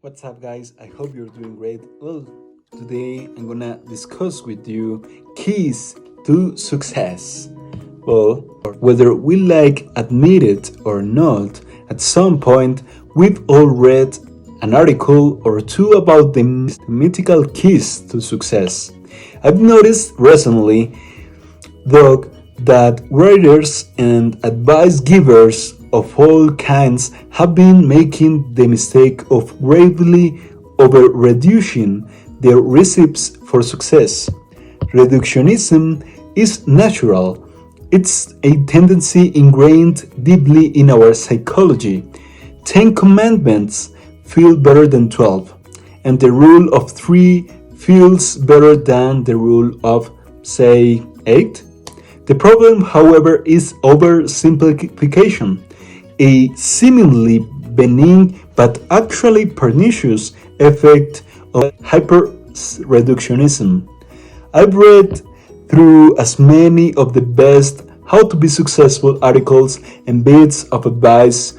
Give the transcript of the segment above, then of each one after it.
What's up, guys? I hope you're doing great. Well, today I'm gonna discuss with you keys to success. Well, whether we admit it or not, at some point we've all read an article or two about the mythical keys to success. I've noticed recently, though, that writers and advice givers of all kinds have been making the mistake of gravely over reducing their recipes for success. Reductionism is natural. It's a tendency ingrained deeply in our psychology. 10 commandments feel better than 12, and the rule of 3 feels better than the rule of, say, 8. The problem, however, is oversimplification, a seemingly benign but actually pernicious effect of hyper-reductionism. I've read through as many of the best how to be successful articles and bits of advice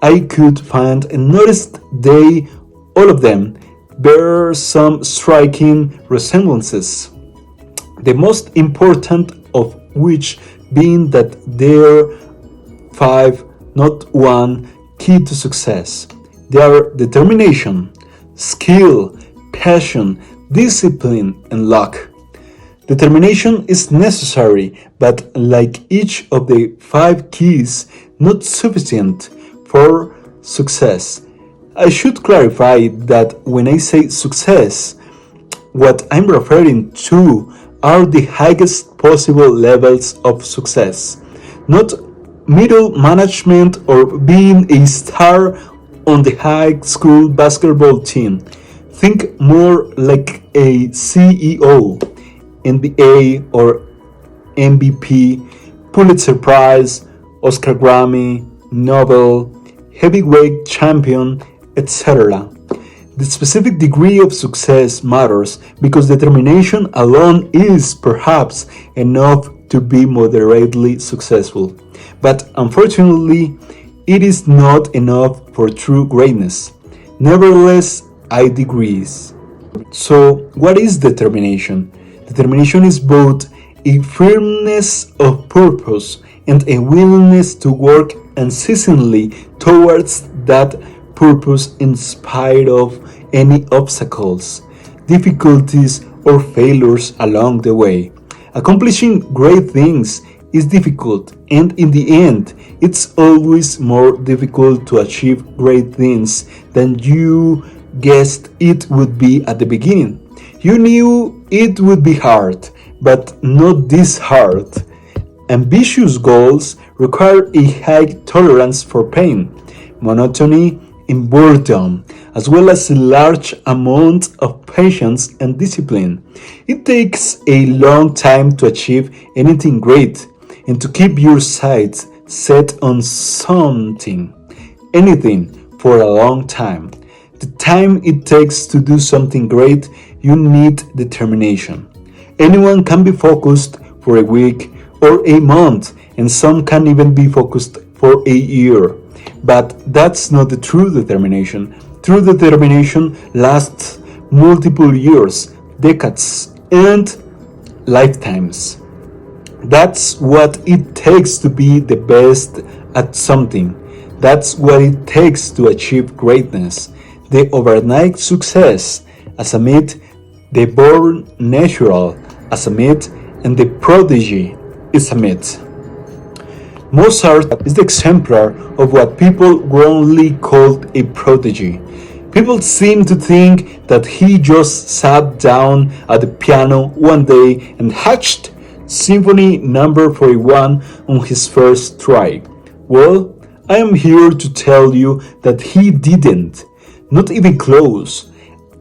I could find and noticed all of them, bear some striking resemblances. The most important of which being that there are 5, not one, key to success. They are determination, skill, passion, discipline, and luck. Determination is necessary, but like each of the 5 keys, not sufficient for success. I should clarify that when I say success, what I'm referring to are the highest possible levels of success, not middle management or being a star on the high school basketball team. Think more like a CEO, NBA or MVP, Pulitzer Prize, Oscar Grammy, Nobel, heavyweight champion, etc. The specific degree of success matters because determination alone is perhaps enough to be moderately successful. But unfortunately, it is not enough for true greatness. Nevertheless, I digress. So, what is determination? Determination is both a firmness of purpose and a willingness to work unceasingly towards that purpose in spite of any obstacles, difficulties, or failures along the way. Accomplishing great things is difficult, and in the end, it's always more difficult to achieve great things than you guessed it would be at the beginning. You knew it would be hard, but not this hard. Ambitious goals require a high tolerance for pain, monotony, and boredom, as well as a large amount of patience and discipline. It takes a long time to achieve anything great and to keep your sights set on something, anything, for a long time. The time it takes to do something great, you need determination. Anyone can be focused for a week or a month, and some can even be focused for a year. But that's not the true determination. True determination lasts multiple years, decades, and lifetimes. That's what it takes to be the best at something. That's what it takes to achieve greatness. The overnight success as a myth, the born natural as a myth, and the prodigy is a myth. Mozart is the exemplar of what people wrongly called a prodigy. People seem to think that he just sat down at the piano one day and hatched Symphony Number 41 on his first try. Well, I am here to tell you that he didn't, not even close.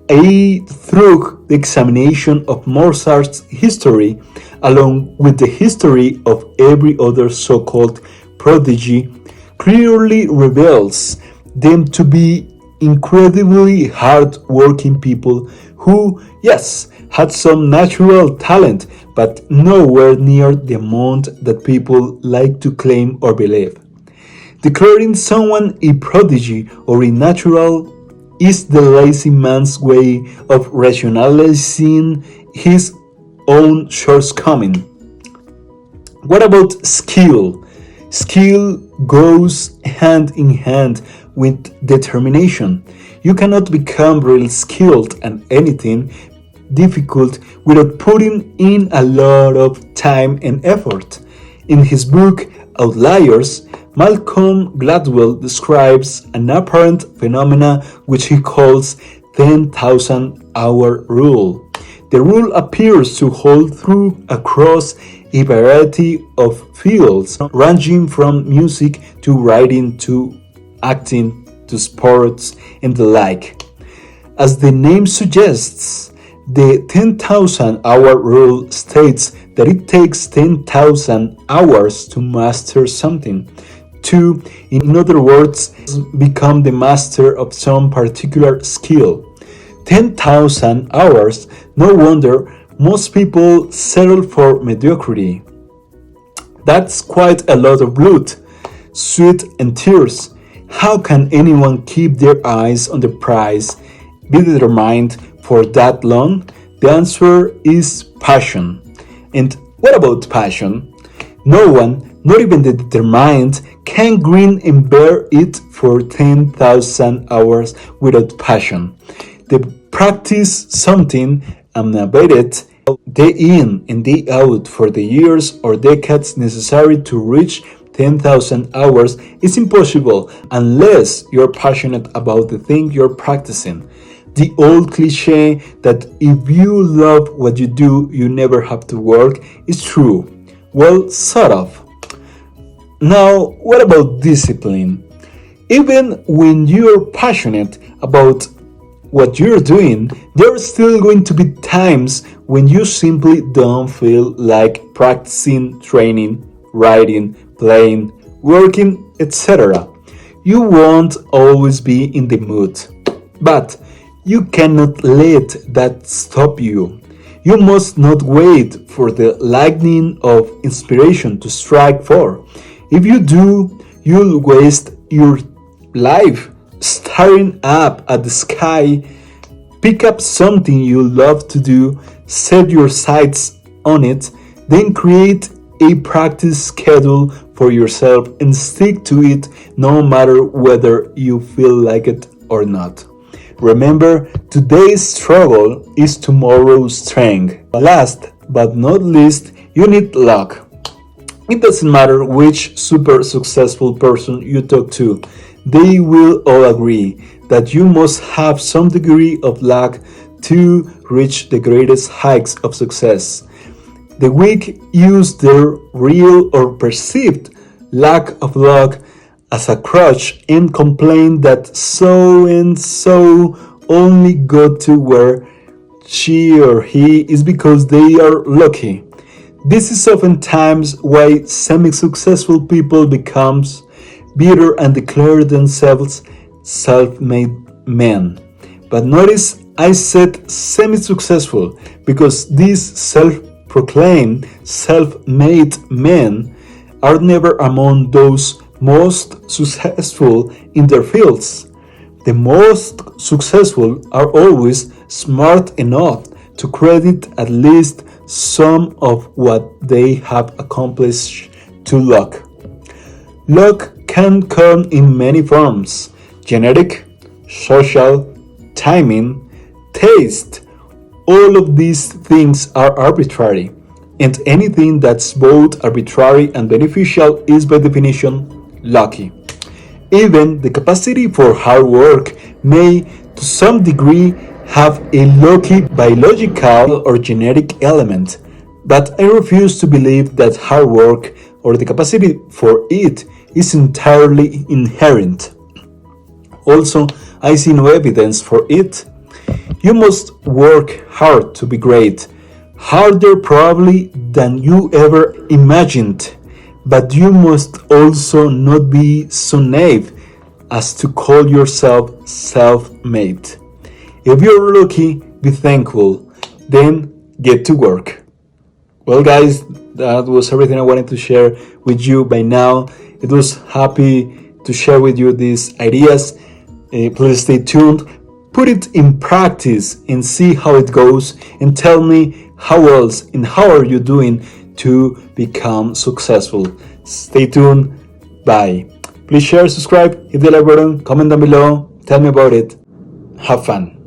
A thorough examination of Mozart's history, along with the history of every other so-called prodigy, clearly reveals them to be incredibly hard-working people who, yes, had some natural talent, but nowhere near the amount that people like to claim or believe. Declaring someone a prodigy or a natural is the lazy man's way of rationalizing his own shortcoming. What about skill? Skill goes hand in hand with determination. You cannot become real skilled at anything difficult without putting in a lot of time and effort. In his book Outliers, Malcolm Gladwell describes an apparent phenomena which he calls 10,000 hour rule. The rule appears to hold true across a variety of fields, ranging from music to writing to acting to sports and the like. As the name suggests, the 10,000 hour rule states that it takes 10,000 hours to master something. To, in other words, become the master of some particular skill. 10,000 hours, no wonder most people settle for mediocrity. That's quite a lot of blood, sweat, and tears. How can anyone keep their eyes on the prize, be determined for that long? The answer is passion. And what about passion? No one, not even the determined, can grin and bear it for 10,000 hours without passion. They practice something unabated day in and day out for the years or decades necessary to reach 10,000 hours is impossible unless you're passionate about the thing you're practicing. The old cliche that if you love what you do, you never have to work is true. Well, sort of. Now, what about discipline? Even when you're passionate about what you're doing, there are still going to be times when you simply don't feel like practicing, training, writing, playing, working, etc. You won't always be in the mood. But you cannot let that stop you. You must not wait for the lightning of inspiration to strike for. If you do, you'll waste your life staring up at the sky. Pick up something you love to do, set your sights on it, then create a practice schedule for yourself and stick to it no matter whether you feel like it or not. Remember, today's struggle is tomorrow's strength. Last but not least, you need luck. It doesn't matter which super successful person you talk to, they will all agree that you must have some degree of luck to reach the greatest heights of success. The weak use their real or perceived lack of luck as a crutch and complain that so and so only got to where she or he is because they are lucky. This is oftentimes why semi-successful people become bitter and declare themselves self-made men. But notice I said semi-successful because these self-proclaimed self-made men are never among those most successful in their fields. The most successful are always smart enough to credit at least some of what they have accomplished to luck. Luck can come in many forms: genetic, social, timing, taste. All of these things are arbitrary, and anything that's both arbitrary and beneficial is by definition lucky. Even the capacity for hard work may, to some degree, have a lucky biological or genetic element, but I refuse to believe that hard work or the capacity for it is entirely inherent. Also, I see no evidence for it. You must work hard to be great, harder probably than you ever imagined, but you must also not be so naive as to call yourself self-made. If you're lucky, be thankful, then get to work. Well guys, that was everything I wanted to share with you by now. It was happy to share with you these ideas. Please stay tuned. put it in practice and see how it goes, and tell me how else and how are you doing to become successful. Stay tuned. Bye. Please share, subscribe, hit the like button, comment down below, tell me about it. Have fun.